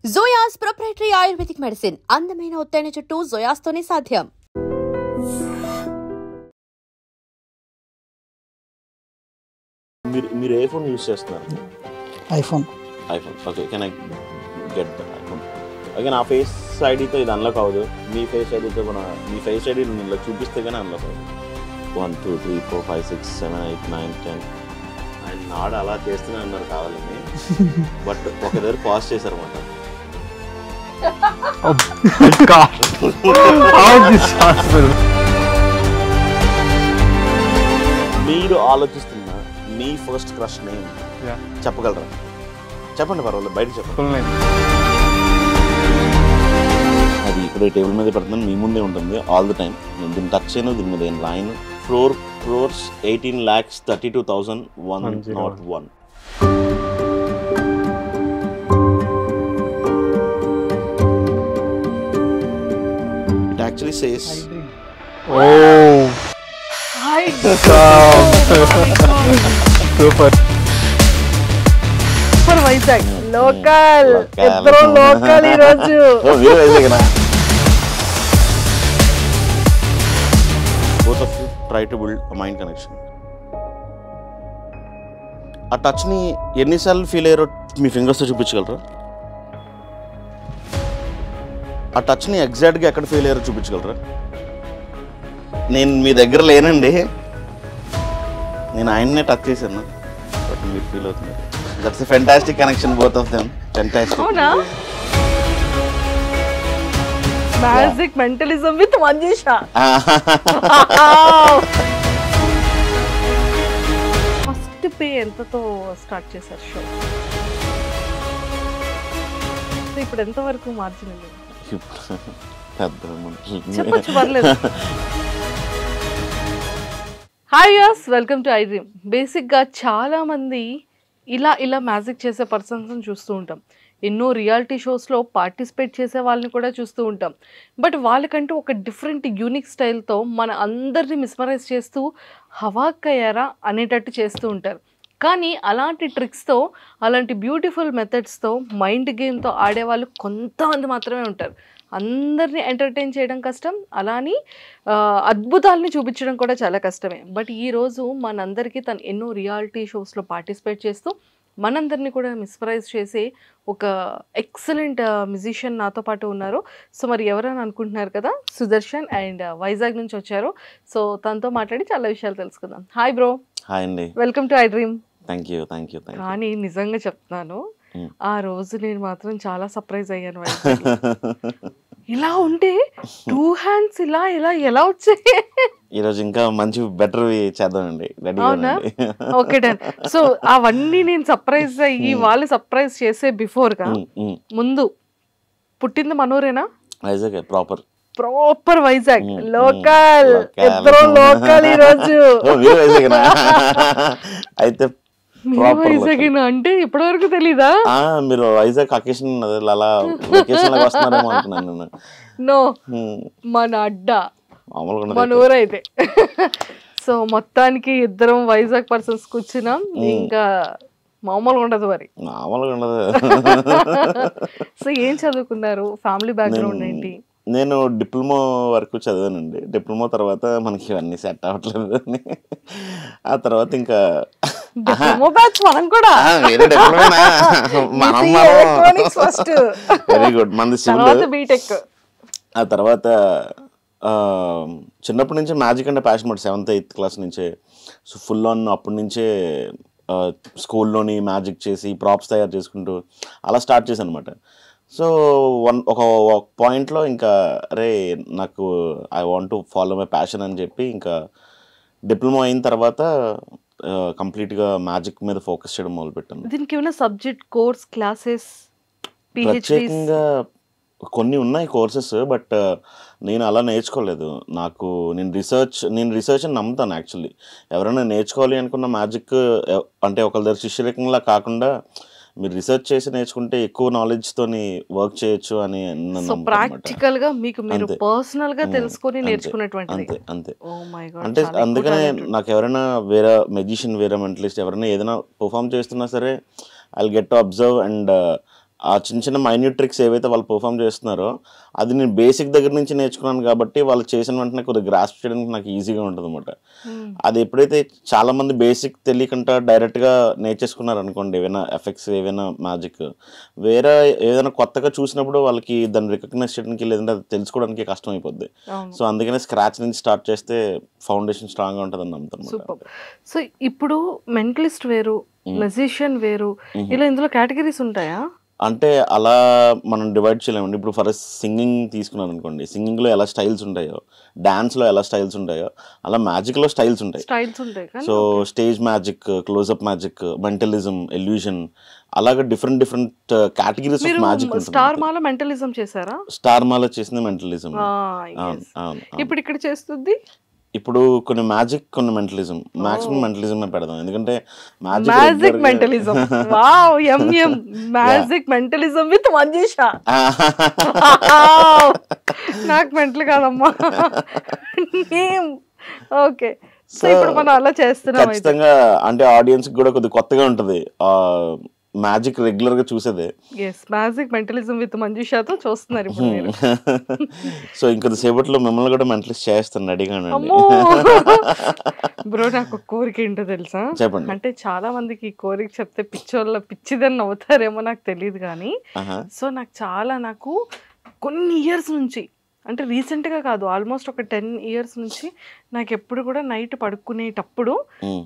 జోయాస్ proprietary ayurvedic medicine అందమైన ఒత్తైన చుట్టూ జోయాస్తోనే సాధ్యం. మీరు ఏ ఫోన్ యూస్ చేస్తున్నారు? IPhone. Okay, can I get the iPhone? Okay, నా ఫేస్ ఐడితో ఇది అన్లాక్ అవ్వదు. మీ ఫేస్ ఐడితో కూడా మీ ఫేస్ ఐడి ఇలా చూపిస్తే కానీ అన్లాక్ అవ్వదు. 1 2 3 4 5 6 7 8 9 10 ఆయన నాడు అలా చేస్తూనే అన్నారు కావాలని, బట్ ఒక దగ్గర పాజ్ చేశారు అన్నమాట. మీరు ఆలోచిస్తున్న మీ ఫస్ట్ క్రష్ నేమ్ చెప్పగలరా? చెప్పండి, పర్వాలేదు, బయట చెప్పండి. అది ఇక్కడ టేబుల్ మీద పెడుతున్నాను, మీ ముందే ఉంటుంది ఆల్ ది టైమ్. నేను దీన్ని టచ్ చేయను, దీని మీద ఏం రాయను. 4,18,32,101. It actually says super Vizag local. ఇద్దరు లోకల్ ఈ రోజు. Both of you try to build a mind connection. ఆ టచ్ని ఎన్నిసార్లు ఫీల్ అయ్యారో మీ ఫింగర్స్తో చూపించగలరా? ఆ టచ్ని ఎగ్జాక్ట్గా ఎక్కడ ఫీల్ అయ్యారో చూపించగలరా? నేను మీ దగ్గర లేనండి, నేను ఆయన్నే టచ్ చేశాను, బట్ మీరు ఫీల్ అవుతున్నారు. That's a fantastic connection, both of them. Fantastic. అవునా? Magic mentalism with Manjusha. First pay ఎంతతో స్టార్ట్ చేశారు షో? ఇప్పుడు ఎంత వరకు మార్జిన్ ఉంది? చెప్పచ్చు, పర్లేదు. Hi yes, welcome to I dream. బేసిక్గా చాలామంది ఇలా మ్యాజిక్ చేసే పర్సన్స్ని చూస్తూ ఉంటాం. ఎన్నో రియాలిటీ షోస్లో పార్టిసిపేట్ చేసే వాళ్ళని కూడా చూస్తూ ఉంటాం. బట్ వాళ్ళకంటూ ఒక డిఫరెంట్ యూనిక్ స్టైల్తో మన అందరినీ మిస్మరైజ్ చేస్తూ హవాక్కయ్యారా అనేటట్టు చేస్తూ ఉంటారు. కానీ అలాంటి ట్రిక్స్తో, అలాంటి బ్యూటిఫుల్ మెథడ్స్తో, మైండ్ గేమ్తో ఆడేవాళ్ళు కొంతమంది మాత్రమే ఉంటారు. అందరినీ ఎంటర్టైన్ చేయడం కష్టం, అలాని అద్భుతాలని చూపించడం కూడా చాలా కష్టమే. బట్ ఈరోజు మనందరికీ తను ఎన్నో రియాలిటీ షోస్లో పార్టిసిపేట్ చేస్తూ మనందరినీ కూడా మిస్మరైజ్ చేసే ఒక ఎక్సలెంట్ మ్యూజిషియన్ నాతో పాటు ఉన్నారు. సో మరి ఎవరైనా అనుకుంటున్నారు కదా, సుదర్శన్ అండ్ వైజాగ్ నుంచి వచ్చారు. సో తనతో మాట్లాడి చాలా విషయాలు తెలుసుకుందాం. Hi bro. హాయ్ అండి. Welcome to I dream. Thank you. కానీ నిజంగా చెప్తున్నాను, ఆ రోజు నేను మాత్రం చాలా సర్ప్రైజ్ అయ్యాను. ఇలా ఉంటే 2 హ్యాండ్స్ ఎలా వచ్చాయి? ఈరోజు ఇంకా మంచి బెటర్ చేద్దామండి. అవునా? Okay done. సో అవన్నీ నేను సర్ప్రైజ్ అయ్యి వాళ్ళు సర్ప్రైజ్ చేసే బిఫోర్ గా ముందు పుట్టింది మనూరేనా? వైజాగ్. Proper Vizag local. ఇద్దరు లోకల్ ఈ రోజు. అయితే వైజాగ్ అంటే ఇప్పటి వరకు తెలీదా? మీరు వైజాగ్ అకేషన్ అలా వెకేషన్ లాగా వస్తున్నారేమో అనుకున్నాను నేను. నో, మన అడ్డా మన ఊరైతే. సో మొత్తానికి ఇద్దరం వైజాగ్ పర్సన్స్ కూర్చున్నాం. ఇంకా మామూలుగా ఉండదు మరి. సో ఏం చదువుకున్నారు? ఫ్యామిలీ బ్యాక్గ్రౌండ్ ఏంటి? నేను డిప్లొమా వరకు చదివానండి. డిప్లొమా తర్వాత మనకి ఇవన్నీ సెట్ అవ్వట్లేదు అని ఆ తర్వాత ఇంకా వెరీ గుడ్ మనది సివిల్. బీటెక్. ఆ తర్వాత చిన్నప్పటి నుంచి మ్యాజిక్ అంటే ప్యాషన్. 7th 8th క్లాస్ నుంచే సో ఫుల్ ఆన్ అప్పటి నుంచే స్కూల్లోని మ్యాజిక్ చేసి ప్రాప్స్ తయారు చేసుకుంటూ అలా స్టార్ట్ చేశాను అనమాట. సో ఒక పాయింట్లో ఇంకా అరే నాకు I want to follow my passion అని చెప్పి ఇంకా డిప్లొమా అయిన తర్వాత కంప్లీట్గా మ్యాజిక్ మీద ఫోకస్ చేయడం మొదలుపెట్టాను. దీనికి ఏమైనా సబ్జెక్ట్, కోర్స్, క్లాసెస్, ప్రత్యేకంగా కొన్ని ఉన్నాయి కోర్సెస్, బట్ నేను అలా నేర్చుకోలేదు. నేను రిసర్చ్ అని నమ్ముతాను యాక్చువల్లీ. ఎవరైనా నేర్చుకోవాలి అనుకున్న మ్యాజిక్ అంటే ఒకరి దగ్గర శిష్యరకంలా కాకుండా మీరు రీసెర్చ్ చేసి నేర్చుకుంటే ఎక్కువ నాలెడ్జ్ తోని వర్క్ చేయొచ్చు అని ప్రాక్టికల్ గా మీకు మీరు పర్సనల్ గా తెలుసుకొని నేర్చుకునేటువంటిది. అంతే. అంటే అందుకనే నాకు ఎవరైనా వేరే మెజిషియన్ వేరే మెంటలిస్ట్ ఎవరైనా ఏదైనా పర్ఫామ్ చేస్తున్నా సరే I get to observe and ఆ చిన్న చిన్న మైన్యూట్ ట్రిక్స్ ఏవైతే వాళ్ళు పర్ఫామ్ చేస్తున్నారో అది నేను బేసిక్ దగ్గర నుంచి నేర్చుకున్నాను కాబట్టి వాళ్ళు చేసిన వెంటనే కొద్దిగా గ్రాస్ప్ చేయడానికి నాకు ఈజీగా ఉంటుంది అనమాట. అది ఎప్పుడైతే చాలా మంది బేసిక్ తెలియకుండా డైరెక్ట్గా నేర్చేసుకున్నారు అనుకోండి, ఏవైనా ఎఫెక్ట్స్ ఏవైనా మ్యాజిక్, వేరే ఏదైనా కొత్తగా చూసినప్పుడు వాళ్ళకి దాన్ని రికగ్నైజ్ చేయడానికి లేదంటే అది తెలుసుకోవడానికి కష్టం అయిపోద్ది. సో అందుకనే స్క్రాచ్ నుంచి స్టార్ట్ చేస్తే ఫౌండేషన్ స్ట్రాంగ్గా ఉంటుంది అని నమ్ముతాను. సూపర్. సో ఇప్పుడు మెంటలిస్ట్ వేరు, మ్యూజిషియన్ వేరు, ఇలా ఇందులో కేటగిరీస్ ఉంటాయా? అంటే అలా మనం డివైడ్ చేయలేమండి. ఇప్పుడు ఫర్ సింగింగ్ తీసుకున్నాను అనుకోండి, సింగింగ్లో ఎలా స్టైల్స్ ఉంటాయో, డాన్స్లో ఎలా స్టైల్స్ ఉంటాయో, అలా మ్యాజిక్లో స్టైల్స్ ఉంటాయి. So stage magic, close up magic, mentalism, illusion, అలాగే different categories of magic. Star మాలో మెంటలిజం చేశారా? స్టార్ మాలో చేసింది మెంటలిజం. ఇప్పుడు ఇక్కడ చేస్తుంది ఇప్పుడు కొన్ని మ్యాజిక్, కొన్ని మెంటలిజం. మాక్సిమం మెంటలిజం పెడదాం, ఎందుకంటే magic mentalism. Wow, MM magic mentalism with Manjusha. నాకు మెంటల్ కాదమ్మా. ఓకే, సో ఇప్పుడు మనం అలా చేస్తున్నాం. ఖచ్చితంగా అంటే ఆడియన్స్ కూడా కొద్దిగా కొత్తగా ఉంటుంది మ్యాజిక్ రెగ్యులర్ గా చూసేదే. మ్యాజిక్ మెంటలిజం విత్ మంజుషాతో చూస్తున్నారు ఇప్పుడు మీరు. సో ఇంకొద్ది సేపట్లో మిమ్మల్ని కూడా మెంటలిస్ట్ చేస్తాను, రెడీగా ఉండండి. బ్రో, నాకు కోరిక ఏంటో తెలుసా? చెప్పండి. అంటే చాలా మందికి ఈ కోరిక చెప్తే పిచ్చిదని నవ్వుతారేమో నాకు తెలియదు కానీ, సో నాకు కొన్ని ఇయర్స్ నుంచి, అంటే రీసెంట్గా కాదు, ఆల్మోస్ట్ ఒక 10 years నుంచి నాకు ఎప్పుడు కూడా నైట్ పడుకునేటప్పుడు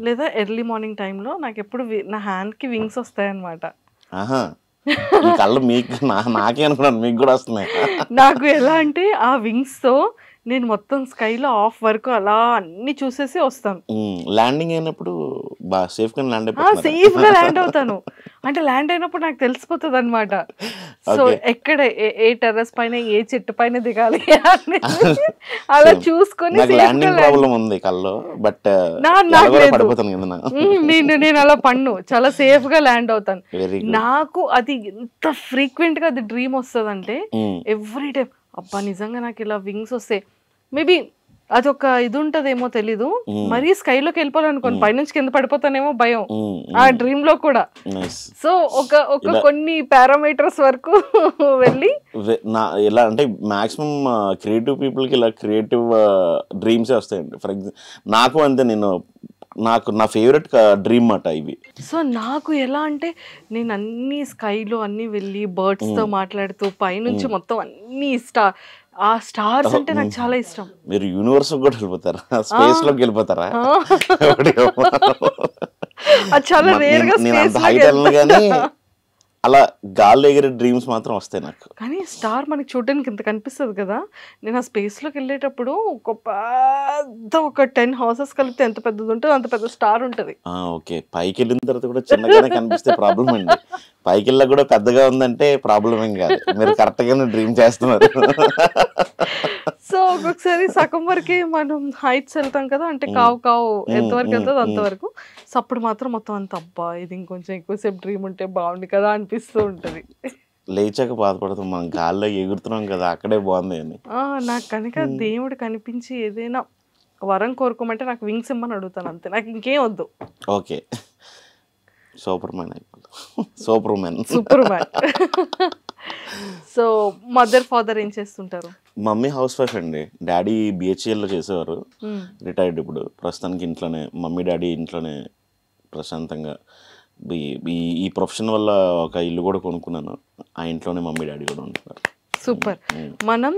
లేదా ఎర్లీ మార్నింగ్ టైంలో నాకు ఎప్పుడు నా హ్యాండ్కి వింగ్స్ వస్తాయన్నమాట. నాకే అనుకున్నాను మీకు కూడా వస్తున్నాయి. నాకు ఎలా అంటే ఆ వింగ్స్తో నేను మొత్తం స్కైలో ఆఫ్ వరకు అలా అన్ని చూసేసి వస్తాను. ల్యాండింగ్ అయినప్పుడు సేఫ్గా ల్యాండ్ అవుతాను. అంటే ల్యాండ్ అయినప్పుడు నాకు తెలిసిపోతుంది అనమాట. సో ఎక్కడ ఏ టెర్రస్ పైన ఏ చెట్టు పైన దిగాలి అలా చూసుకొని నేను అలా పన్ను చాలా సేఫ్ గా ల్యాండ్ అవుతాను. నాకు అది ఎంత ఫ్రీక్వెంట్ గా అది డ్రీమ్ వస్తుంది అంటే ఎవ్రీ టైం, అబ్బా నిజంగా నాకు ఇలా వింగ్స్ వస్తాయి. మేబీ అదొక ఇది ఉంటదేమో తెలీదు, మరీ స్కైలోకి వెళ్ళిపోవాలనుకోండి, పైనుంచి కింద పడిపోతానేమో భయం ఆ డ్రీమ్ లో కూడా. సో ఒక కొన్ని పారామీటర్స్ వరకు వెళ్ళి ఎలా అంటే మాక్సిమం క్రియేటివ్ పీపుల్ కి ఇలా క్రియేటివ్ డ్రీమ్స్ వస్తాయండి. ఫర్ ఎగ్జాంపుల్ నాకు అంతే, నాకు నా ఫేవరెట్ డ్రీమ్ మాట ఇవి. సో నాకు ఎలా అంటే నేను అన్ని స్కైలో అన్ని వెళ్ళి బర్డ్స్ తో మాట్లాడుతూ పైనుంచి మొత్తం అన్ని ఆ స్టార్స్ అంటే నాకు చాలా ఇష్టం. మీరు యూనివర్స్ కూడా వెళ్ళిపోతారా? స్పేస్ లోకి వెళ్ళిపోతారా? అది చాలా రేర్ గా నేను అంత హైట్ వెళ్ళను కానీ అలా గాల్లో ఎగిరే డ్రీమ్స్ మాత్రం వస్తాయి నాకు. కానీ స్టార్ మనకి చూడడానికి ఇంత కనిపిస్తుంది కదా, నేను ఆ స్పేస్లోకి వెళ్ళేటప్పుడు ఒక 10 houses కలిపితే ఎంత పెద్దది ఉంటుంది అంత పెద్ద స్టార్ ఉంటుంది. ఓకే, పైకి వెళ్ళిన తర్వాత కూడా చిన్నగానే కనిపిస్తే ప్రాబ్లం అండి. పైకి వెళ్ళా కూడా పెద్దగా ఉందంటే ప్రాబ్లం ఏం కాదు, మీరు కరెక్ట్గానే డ్రీమ్ చేస్తున్నారు. సో ఒక్కొక్కసారి సగం వరకే మనం హైట్స్ వెళ్తాం కదా, అంటే కావు ఎంతవరకు వెళ్తుంది అంతవరకు. సో అప్పుడు మాత్రం మొత్తం అంత అబ్బా ఇది ఇంకొంచెం ఎక్కువసేపు డ్రీమ్ ఉంటే బాగుంది కదా అనిపిస్తూ ఉంటుంది. లేచాక బాధపడతాం, మనం గాల్లో ఎగురుతున్నాం కదా అక్కడే బాగుంది అని. నాకు కనుక దేవుడు కనిపించి ఏదైనా వరం కోరుకోమంటే నాకు వింగ్స్ ఇమ్మని అడుగుతాను అంతే, నాకు ఇంకేం వద్దు. Okay, super man. So mother father ఏం చేస్తుంటారు? మమ్మీ హౌస్ వైఫ్ అండి. డాడీ బిహెచ్ఎల్లో చేసేవారు, రిటైర్డ్. ఇప్పుడు ప్రస్తుతానికి ఇంట్లోనే, మమ్మీ డాడీ ఇంట్లోనే ప్రశాంతంగా. ఈ ప్రొఫెషన్ వల్ల ఒక ఇల్లు కూడా కొనుక్కున్నాను, ఆ ఇంట్లోనే మమ్మీ డాడీ కూడా ఉంటున్నారు. సూపర్. మనం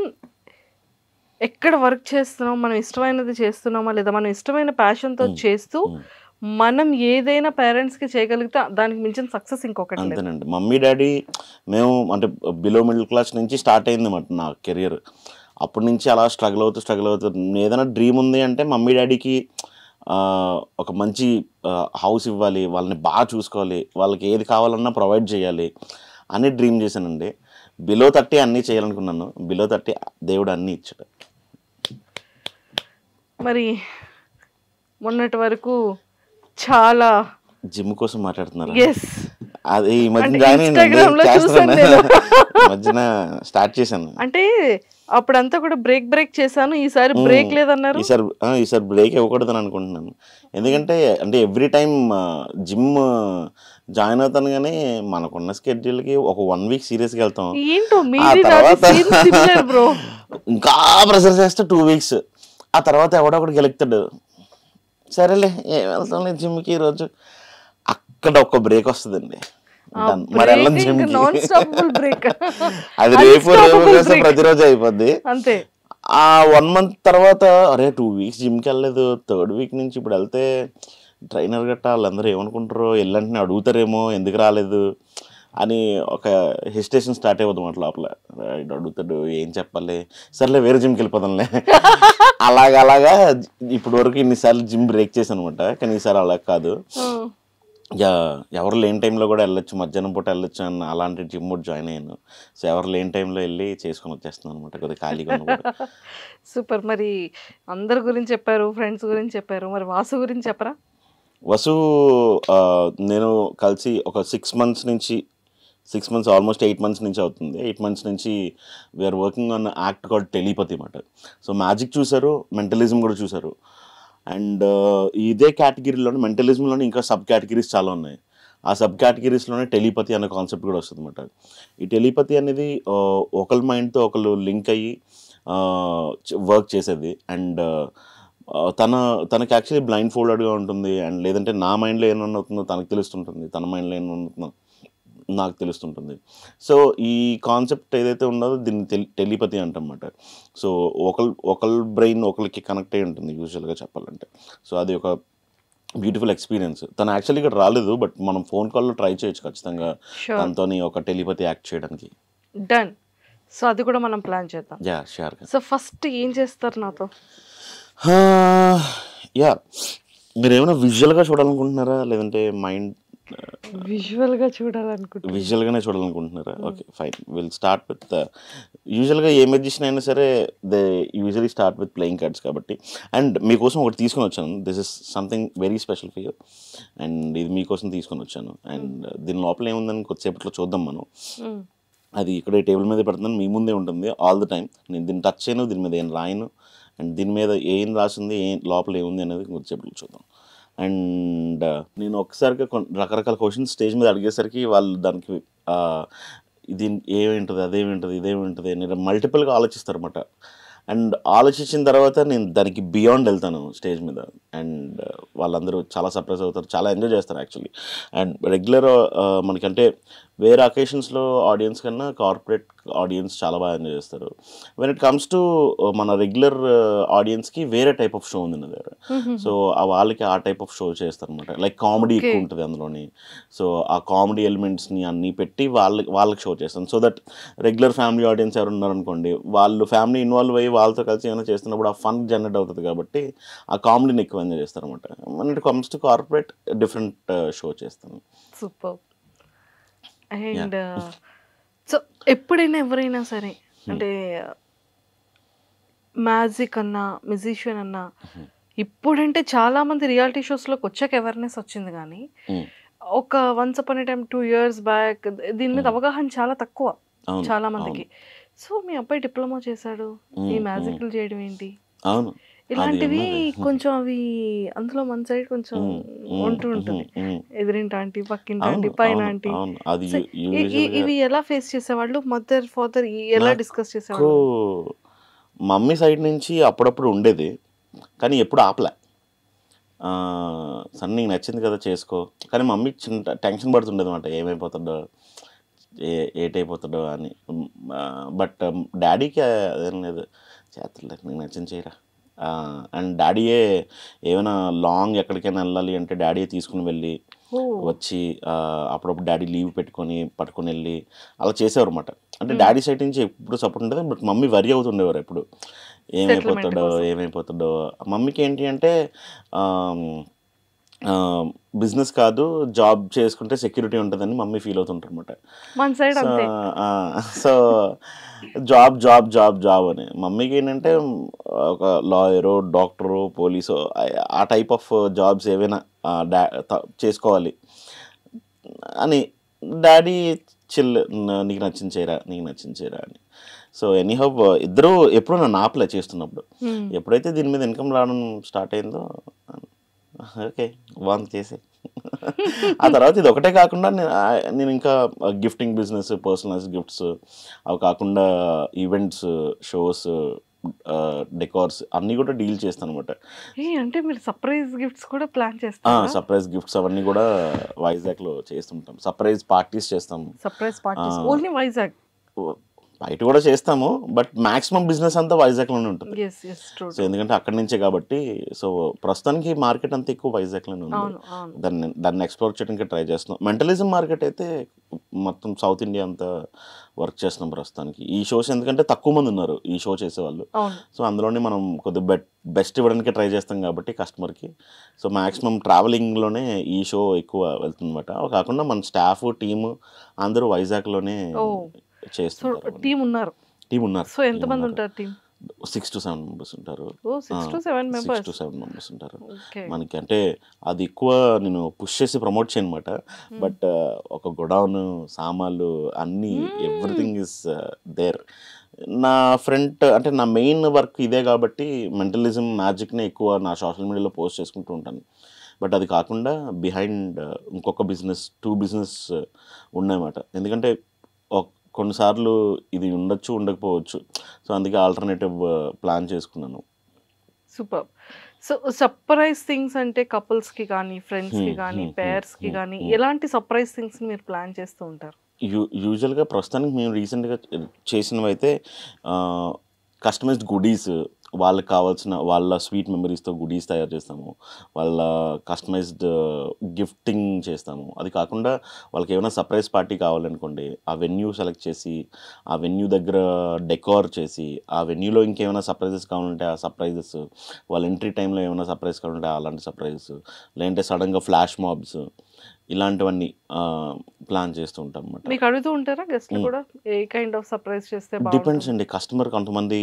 ఎక్కడ వర్క్ చేస్తున్నాం, మనం ఇష్టమైనది చేస్తున్నామా లేదా మనం ఇష్టమైన ప్యాషన్తో చేస్తూ మనం ఏదైనా పేరెంట్స్కి చేయగలిగితే దానికి మించిన సక్సెస్ ఇంకొకటి. అంతేనండి. మమ్మీ డాడీ మేము అంటే బిలో మిడిల్ క్లాస్ నుంచి స్టార్ట్ అయింది అన్నమాట నా కెరియర్. అప్పటి నుంచి అలా స్ట్రగుల్ అవుతూ ఏదైనా డ్రీమ్ ఉంది అంటే మమ్మీ డాడీకి ఒక మంచి హౌస్ ఇవ్వాలి, వాళ్ళని బాగా చూసుకోవాలి, వాళ్ళకి ఏది కావాలన్నా ప్రొవైడ్ చేయాలి అని డ్రీమ్ చేశానండి. బిలో 30 అన్నీ చేయాలనుకున్నాను, బిలో 30 దేవుడు అన్నీ ఇచ్చాడు. మరి మొన్నటి వరకు చాలా జిమ్ కోసం మాట్లాడుతున్నారు. ఎస్ అది ఈ మధ్యన అంటే జాయిన్ Instagram లో చూసాను చేస్తున్నాను నేను. ఈ మధ్యన స్టార్ట్ చేశాను. అంటే అప్పుడంతా కూడా బ్రేక్ చేశాను, ఈసారి బ్రేక్ లేదన్నారు. ఈసారి బ్రేక్ ఇవ్వకూడదని అనుకుంటున్నాను. ఎందుకంటే అంటే ఎవ్రీ టైం జిమ్ జాయిన్ అవుతాను, కానీ మనకున్న స్కెడ్యూల్కి ఒక 1 వీక్ సీరియస్గా వెళ్తాం. ఏంటో ఆ మీది తర్వాత సిమిలర్ బ్రో. ఇంకా ప్రెషర్ చేస్తే 2 వీక్స్, ఆ తర్వాత ఎవడో ఒకటి గెలుగుతాడు. సరేలే ఏం వెళ్తాంలే జిమ్కి ఈరోజు, అక్కడ ఒక బ్రేక్ వస్తుందండి. మరి వెళ్ళను జిమ్కి. Non stoppable break. అది రేపు ప్రతిరోజు అయిపోద్ది. అంతే. ఆ 1 మంత్ తర్వాత అరే 2 వీక్స్ జిమ్కి వెళ్ళలేదు, 3rd వీక్ నుంచి ఇప్పుడు వెళ్తే ట్రైనర్ గట్ట వాళ్ళందరూ ఏమనుకుంటారో, వెళ్ళంటనే అడుగుతారేమో ఎందుకు రాలేదు అని ఒక హెసిటేషన్ స్టార్ట్ అయిపోతుంది మాట లోపల. అడుగుతాడు ఏం చెప్పాలి, సర్లే వేరే జిమ్కి వెళ్ళిపోతాంలే. అలాగా ఇప్పటి వరకు ఇన్నిసార్లు జిమ్ బ్రేక్ చేశాను అనమాట. కానీ ఈసారి అలా కాదు, ఎవరు లేని టైంలో కూడా వెళ్ళొచ్చు, మధ్యాహ్నం పూట వెళ్ళొచ్చు అన్న అలాంటి జిమ్ కూడా జాయిన్ అయ్యాను. సో ఎవరు లేని టైంలో వెళ్ళి చేసుకొని వచ్చేస్తున్నాను అనమాట, కొద్దిగా ఖాళీగా ఉన్నప్పుడు. సూపర్. మరి అందరి గురించి చెప్పారు, ఫ్రెండ్స్ గురించి చెప్పారు, మరి వాసు గురించి చెప్పరా? వసు నేను కలిసి ఒక 6 మంత్స్ ఆల్మోస్ట్ 8 మంత్స్ నుంచి అవుతుంది. 8 మంత్స్ నుంచి we're working on act called telepathy అన్నమాట. సో మ్యాజిక్ చూసారు, మెంటలిజం కూడా చూసారు. అండ్ ఇదే కేటగిరీలోనే మెంటలిజంలోనే ఇంకా సబ్ కేటగిరీస్ చాలా ఉన్నాయి. ఆ సబ్ కేటగిరీస్లోనే టెలిపతి అనే కాన్సెప్ట్ కూడా వస్తుంది అనమాట. ఈ టెలిపతి అనేది ఒకళ్ళ మైండ్తో ఒకళ్ళు లింక్ అయ్యి వర్క్ చేసేది. అండ్ తనకి యాక్చువల్లీ బ్లైండ్ ఫోల్డెడ్గా ఉంటుంది. అండ్ లేదంటే నా మైండ్లో ఏమన్నా అవుతుందో తనకు తెలుస్తుంటుంది, తన మైండ్లో ఏమన్నా అవుతుందో నాకు తెలుస్తుంటుంది. సో ఈ కాన్సెప్ట్ ఏదైతే ఉన్నదో దీన్ని టెలిపతి అంటమాట. సో ఒకళ్ళ బ్రెయిన్ ఒకరికి కనెక్ట్ అయి ఉంటుంది యూజువల్గా చెప్పాలంటే. సో అది ఒక బ్యూటిఫుల్ ఎక్స్పీరియన్స్. తను యాక్చువల్లీ ఇక్కడ రాలేదు, బట్ మనం ఫోన్ కాల్లో ట్రై చేయొచ్చు ఖచ్చితంగా తనతో ఒక టెలిపతి యాక్ట్ చేయడానికి. డన్. సో అది కూడా మనం ప్లాన్ చేద్దాం. యా షూర్గా. సో ఫస్ట్ ఏం చేస్తారు నాతో? యా మీరు ఏమైనా విజువల్గా చూడాలనుకుంటున్నారా, లేదంటే మైండ్ విజువల్గానే చూడాలనుకుంటున్నారా? Okay fine, will start with యూజువల్గా ఏ మెజిషియన్ అయినా సరే they usually start with playing cards కాబట్టి. అండ్ మీకోసం ఒకటి తీసుకొని వచ్చాను. This is something very special for you. And ఇది మీకోసం తీసుకొని వచ్చాను. అండ్ దీని లోపల ఏముందని కొద్దిసేపట్లో చూద్దాం మనం. అది ఇక్కడ టేబుల్ మీద పెడుతున్నాను, మీ ముందే ఉంటుంది ఆల్ ద టైమ్. నేను దీన్ని టచ్ చేయను, దీని మీద ఏం రాయను. అండ్ దీని మీద ఏం రాసింది, లోపల ఏముంది అనేది కొద్దిసేపట్లో చూద్దాం. అండ్ నేను ఒక్కసారిగా రకరకాల క్వశ్చన్స్ స్టేజ్ మీద అడిగేసరికి వాళ్ళు దానికి ఇది ఏమేంటుంది, అదేమేంటుంది, ఇదేమేంటుంది అని మల్టిపుల్గా ఆలోచిస్తారు అన్నమాట. అండ్ ఆలోచించిన తర్వాత నేను దానికి బియాండ్ వెళ్తాను స్టేజ్ మీద. అండ్ వాళ్ళందరూ చాలా సర్ప్రైజ్ అవుతారు, చాలా ఎంజాయ్ చేస్తారు యాక్చువల్లీ. అండ్ రెగ్యులర్ మనకంటే వేరే అకేషన్స్లో ఆడియన్స్ కన్నా కార్పొరేట్ ఆడియన్స్ చాలా బాగా ఎంజాయ్ చేస్తారు. వెన్ ఇట్ కమ్స్ టు మన రెగ్యులర్ ఆడియన్స్కి వేరే టైప్ ఆఫ్ షో ఉంది నా దగ్గర. సో వాళ్ళకి ఆ టైప్ ఆఫ్ షో చేస్తారు అనమాట. లైక్ కామెడీ ఎక్కువ ఉంటుంది అందులోని. సో ఆ కామెడీ ఎలిమెంట్స్ని అన్నీ పెట్టి వాళ్ళకి షో చేస్తాను. So that regular family audience ఎవరు ఉన్నారనుకోండి, వాళ్ళు ఫ్యామిలీ ఇన్వాల్వ్ అయ్యి వాళ్ళతో కలిసి ఏమైనా చేస్తున్నప్పుడు ఆ ఫన్ జనరేట్ అవుతుంది కాబట్టి ఆ కామెడీని ఎక్కువ ఎంజాయ్ చేస్తారు అనమాట. When it comes to corporate different show చేస్తాను. సూపర్. అండ్ సో ఎప్పుడైనా ఎవరైనా సరే అంటే మ్యాజిక్ అన్నా మ్యూజిషియన్ అన్నా ఇప్పుడంటే చాలా మంది రియాలిటీ షోస్లోకి వచ్చాక అవేర్నెస్ వచ్చింది, కానీ ఒక once upon a time 2 years back దీని మీద అవగాహన చాలా తక్కువ చాలా మందికి. సో మీ అబ్బాయి డిప్లొమా చేశాడు, ఈ మ్యాజిక్లు చేయడం ఏంటి, అవును, ఇలాంటివి కొంచెం అవి అందులో మన సైడ్ కొంచెం ఉంటూ ఉంటుంది. ఎదురింటి ఆంటీ, పక్కింటి ఆంటీ, పైన ఆంటీ, ఇవి ఎలా ఫేస్ చేసేవాళ్ళు? మదర్ ఫాదర్ ఎలా డిస్కస్ చేసేవాళ్ళు? మమ్మీ సైడ్ నుంచి అప్పుడప్పుడు ఉండేది, కానీ ఎప్పుడు ఆపలే. సరే నీకు నచ్చింది కదా చేసుకో, కానీ మమ్మీ చిన్న టెన్షన్ పడుతుండేది అనమాట, ఏమైపోతాడో ఏటైపోతాడో అని. బట్ డాడీకి అదేం లేదు, చేతలేదు, నీకు నచ్చింది చేయరా. అండ్ డాడీయే ఏమైనా లాంగ్ ఎక్కడికైనా వెళ్ళాలి అంటే డాడీయే తీసుకుని వెళ్ళి వచ్చి అప్పుడప్పుడు డాడీ లీవ్ పట్టుకొని వెళ్ళి అలా చేసేవారు అనమాట. అంటే డాడీ సైడ్ నుంచి ఎప్పుడు సపోర్ట్ ఉంటుంది, బట్ మమ్మీ వరి అవుతుండేవారు ఎప్పుడు ఏమైపోతాడో. మమ్మీకి ఏంటి అంటే బిజినెస్ కాదు, జాబ్ చేసుకుంటే సెక్యూరిటీ ఉంటుందని మమ్మీ ఫీల్ అవుతుంటారు అనమాట. So job job job job అని. మమ్మీకి ఏంటంటే ఒక లాయరు, డాక్టరు, పోలీసు ఆ టైప్ ఆఫ్ జాబ్స్ ఏవైనా చేసుకోవాలి. అని డాడీ చిల్ నీకు నచ్చింది చేయరా నీకు నచ్చింది చేయరా అని. సో ఎనీహౌ ఇద్దరు ఎప్పుడు నన్ను ఆపలే చేస్తున్నప్పుడు. ఎప్పుడైతే దీని మీద ఇన్కమ్ రావడం స్టార్ట్ అయిందో ఓకే బాగుంది చేసే. ఆ తర్వాత ఇది ఒకటే కాకుండా నేను ఇంకా గిఫ్టింగ్ బిజినెస్, పర్సనలైజ్ గిఫ్ట్స్, అవి కాకుండా ఈవెంట్స్, షోస్, డెకార్స్ అన్నీ కూడా డీల్ చేస్తాను అనమాట. అంటే మీరు సర్ప్రైజ్ గిఫ్ట్స్ కూడా ప్లాన్ చేస్తారా? సర్ప్రైజ్ గిఫ్ట్స్ అవన్నీ కూడా వైజాగ్లో చేస్తుంటాం. సర్ప్రైజ్ పార్టీస్ చేస్తాము. Surprise parties only Vizag? బయట కూడా చేస్తాము, బట్ మాక్సిమం బిజినెస్ అంతా వైజాగ్లోనే ఉంటుంది. సో ఎందుకంటే అక్కడి నుంచే కాబట్టి. సో ప్రస్తుతానికి మార్కెట్ అంతా ఎక్కువ వైజాగ్లోనే ఉంది. దాన్ని ఎక్స్ప్లోర్ చేయడానికి ట్రై చేస్తున్నాం. మెంటలిజం మార్కెట్ అయితే మొత్తం సౌత్ ఇండియా అంతా వర్క్ చేస్తున్నాం ప్రస్తుతానికి. ఈ షోస్ ఎందుకంటే తక్కువ మంది ఉన్నారు ఈ షో చేసేవాళ్ళు. సో అందులోనే మనం కొద్దిగా బెస్ట్ ఇవ్వడానికి ట్రై చేస్తాం కాబట్టి కస్టమర్కి. సో మ్యాక్సిమం ట్రావెలింగ్లోనే ఈ షో ఎక్కువ వెళ్తుందన్నమాట. కాకుండా మన స్టాఫ్ టీము అందరూ వైజాగ్లోనే చేస్తారు. టీం ఉన్నారు. సో ఎంతమంది ఉంటారు టీం? 6 to 7 members ఉంటారు. 6 to 7 members ఉంటారు మనకి. అంటే అది ఎక్కువ నేను పుష్ చేసి ప్రమోట్ చేయనమాట. బట్ ఒక గొడౌన్, సామాన్లు అన్నీ ఎవ్రీథింగ్ ఇస్ దేర్. నా ఫ్రంట్ అంటే నా మెయిన్ వర్క్ ఇదే కాబట్టి మెంటలిజం మ్యాజిక్నే ఎక్కువ నా సోషల్ మీడియాలో పోస్ట్ చేసుకుంటూ ఉంటాను. బట్ అది కాకుండా బిహైండ్ ఇంకొక బిజినెస్, 2 బిజినెస్ ఉన్నాయన్నమాట. ఎందుకంటే కొన్నిసార్లు ఇది ఉండొచ్చు, ఉండకపోవచ్చు. సో అందుకే ఆల్టర్నేటివ్ ప్లాన్ చేసుకున్నాను. సూపర్. సో సర్ప్రైజ్ థింగ్స్ అంటే కపుల్స్కి కానీ, ఫ్రెండ్స్కి కానీ, పేర్స్కి కానీ ఎలాంటి సర్ప్రైజ్ థింగ్స్ మీరు ప్లాన్ చేస్తూ ఉంటారు? యూజువల్గా ప్రస్తుతానికి మేము రీసెంట్గా చేసినవి అయితే కస్టమైజ్డ్ గుడీస్, వాళ్ళకి కావాల్సిన వాళ్ళ స్వీట్ మెమరీస్తో గుడీస్ తయారు చేస్తాము. వాళ్ళ కస్టమైజ్డ్ గిఫ్టింగ్ చేస్తాము. అది కాకుండా వాళ్ళకి ఏమైనా సర్ప్రైజ్ పార్టీ కావాలనుకోండి, ఆ వెన్యూ సెలెక్ట్ చేసి, ఆ వెన్యూ దగ్గర డెకార్ చేసి, ఆ వెన్యూలో ఇంకేమైనా సర్ప్రైజెస్ కావాలంటే ఆ సర్ప్రైజెస్, వాళ్ళ ఎంట్రీ టైంలో ఏమైనా సర్ప్రైజ్ కావాలంటే అలాంటి సర్ప్రైజెస్, లేదంటే సడన్గా ఫ్లాష్ మాబ్స్, ఇలాంటివన్నీ ప్లాన్ చేస్తూ ఉంటాం అన్నమాట. మీకు అడుగుతూ ఉంటారా గెస్ట్లు కూడా ఏ కైండ్ ఆఫ్ సర్ప్రైజ్ చేస్తే? డిపెండ్స్ అండి. కస్టమర్ కొంతమంది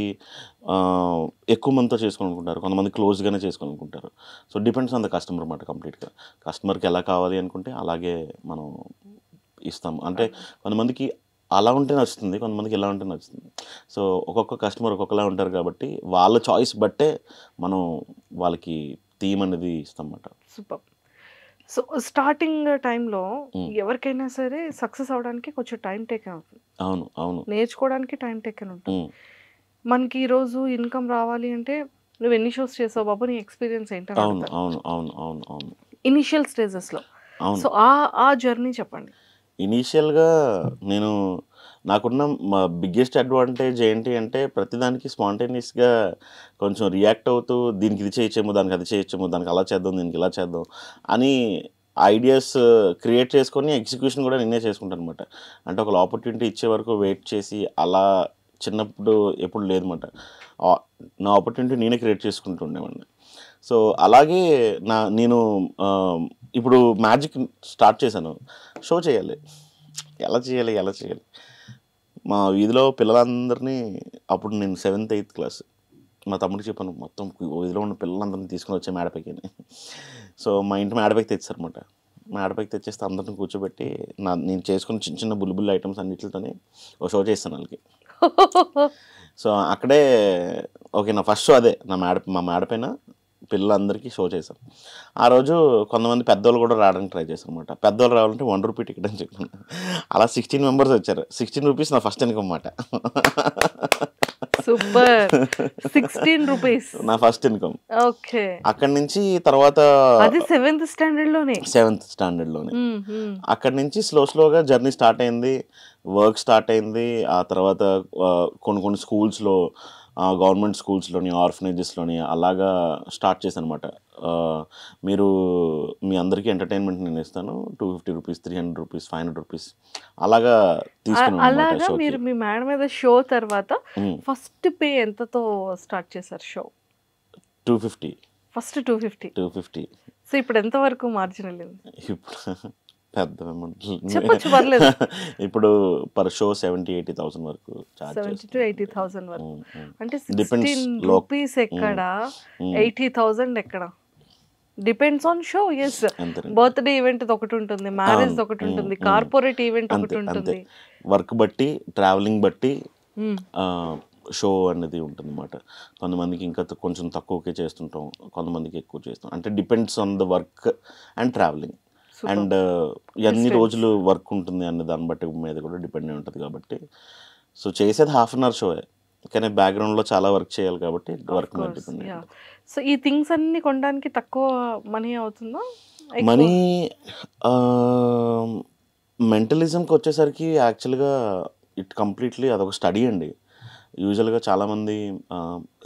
ఎక్కువ మందితో చేసుకోవాలనుకుంటారు, కొంతమంది క్లోజ్గానే చేసుకోవాలనుకుంటారు. So depends on the customer అన్నమాట. కంప్లీట్గా కస్టమర్కి ఎలా కావాలి అనుకుంటే అలాగే మనం ఇస్తాం. అంటే కొంతమందికి అలా ఉంటే నచ్చుతుంది, కొంతమందికి ఎలా ఉంటే నచ్చుతుంది. సో ఒక్కొక్క కస్టమర్ ఒక్కొక్కలా ఉంటారు కాబట్టి వాళ్ళ చాయిస్ బట్టే మనం వాళ్ళకి థీమ్ అనేది ఇస్తాం అన్నమాట. సూపర్. సో స్టార్టింగ్ టైంలో ఎవరికైనా సరే సక్సెస్ అవడానికి కొంచెం టైం టేకన్ అవుతుంది. అవును అవును. నేర్చుకోవడానికి టైం టేకన్ ఉంటుంది. మనకి ఈరోజు ఇన్కమ్ రావాలి అంటే నువ్వు ఎన్ని షోస్ చేసావు బాబు, నీ ఎక్స్పీరియన్స్ ఏంటని అవును అవును అవును అవును అవును. ఇనిషియల్ స్టేజెస్లో. సో ఆ జర్నీ చెప్పండి. ఇనీషియల్గా నాకున్న మా బిగ్గెస్ట్ అడ్వాంటేజ్ ఏంటి అంటే ప్రతిదానికి స్పాంటేనియస్గా కొంచెం రియాక్ట్ అవుతూ దీనికి ఇది చేయొచ్చేమో, దానికి అది చేయొచ్చేమో, దానికి అలా చేద్దాం, దీనికి ఇలా చేద్దాం అని ఐడియాస్ క్రియేట్ చేసుకొని ఎగ్జిక్యూషన్ కూడా నేనే చేసుకుంటాను అనమాట. అంటే ఒక ఆపర్చునిటీ ఇచ్చే వరకు వెయిట్ చేసి అలా చిన్నప్పుడు ఎప్పుడు లేదన్నమాట. నా ఆపర్చునిటీ నేనే క్రియేట్ చేసుకుంటూ ఉండేవాడిని. సో అలాగే నేను ఇప్పుడు మ్యాజిక్ స్టార్ట్ చేశాను. షో చేయాలి, ఎలా చేయాలి. మా వీధిలో పిల్లలందరినీ, అప్పుడు నేను 7th 8th క్లాస్, మా తమ్ముడికి చెప్పాను మొత్తం వీధిలో ఉన్న పిల్లలందరినీ తీసుకుని వచ్చే మేడపైకి. సో మా ఇంటి మేడపైకి తెచ్చారనమాట. మేడపైకి తెచ్చేస్తే అందరిని కూర్చోబెట్టి నేను చేసుకున్న చిన్న చిన్న బుల్బుల్ ఐటమ్స్ అన్నిటితోనే ఒక షో చేస్తాను వాళ్ళకి. సో అక్కడే ఓకే, నా ఫస్ట్ షో అదే. మా మేడపైన పిల్లలందరికీ షో చేశాం. ఆ రోజు కొంతమంది పెద్దవాళ్ళు కూడా రావడానికి ట్రై చేశారు అనమాట. పెద్దవాళ్ళు రావాలంటే 1 రూపీ టికెట్ అని చెప్పాను. అలా 16 members వచ్చారు. 16 rupees నా ఫస్ట్ ఇన్కమ్ అన్నమాట. సూపర్. 16 rupees నా ఫస్ట్ ఇన్కమ్. ఓకే. అక్కడి నుంచి తర్వాత అది 7th standardలోనే. అక్కడి నుంచి స్లోగా జర్నీ స్టార్ట్ అయింది, వర్క్ స్టార్ట్ అయింది. ఆ తర్వాత కొన్ని స్కూల్స్లో, గవర్నమెంట్ స్కూల్స్లోని, ఆర్ఫనేజెస్లోని అలాగా స్టార్ట్ చేశాను అనమాట. మీ అందరికీ ఎంటర్టైన్మెంట్ నేను ఇస్తాను, 250 rupees, 300 rupees, 500 rupees అలాగా తీసుకున్నాను. అలాగా మీరు మీ మేడం మీద షో తర్వాత ఫస్ట్ పే ఎంతతో స్టార్ట్ చేశారు షో? 250. ఫస్ట్ 250. సో ఇప్పుడు ఎంత వరకు మార్జిన్ వెళ్ళింది? ఇప్పుడు పెద్ద అమౌంట్ చెప్పొచ్చు, పర్లేదు. ఇప్పుడు పర్ షో 70,000-80,000 వరకు చార్జ్ 70,000 to 80,000 వరకు. అంటే 16 rupees ఎక్కడ, 80,000 ఎక్కడ? Depends on show. ఎస్, అంతే బర్త్డే ఈవెంట్ ఒకటి ఉంటుంది, మ్యారేజ్ ఒకటి ఉంటుంది, కార్పొరేట్ ఈవెంట్ ఒకటి ఉంటుంది. వర్క్ బట్టి ట్రావెలింగ్ బట్టి షో అనేది ఉంటుంది అన్నమాట. కొంతమందికి ఇంకా కొంచెం తక్కువకే చేస్తుంటాం, కొంతమందికి ఎక్కువ చేస్తాం. అంటే depends on the work and travelling and ఎన్ని రోజులు వర్క్ ఉంటుంది అనే దాన్ని బట్టి మీద కూడా డిపెండ్ అయి ఉంటుంది. కాబట్టి సో చేసేది ½ అన్ అవర్ షోయే, కానీ బ్యాక్గ్రౌండ్లో చాలా వర్క్ చేయాలి కాబట్టి వర్క్ మీద డిపెండ్ అయి ఉంటుంది. సో ఈ థింగ్స్ అన్ని కొనడానికి తక్కువ మనీ అవుతుందా? మనీ మెంటలిజంకి వచ్చేసరికి యాక్చువల్గా ఇట్ కంప్లీట్లీ అదొక స్టడీ అండి. యూజువల్గా చాలామంది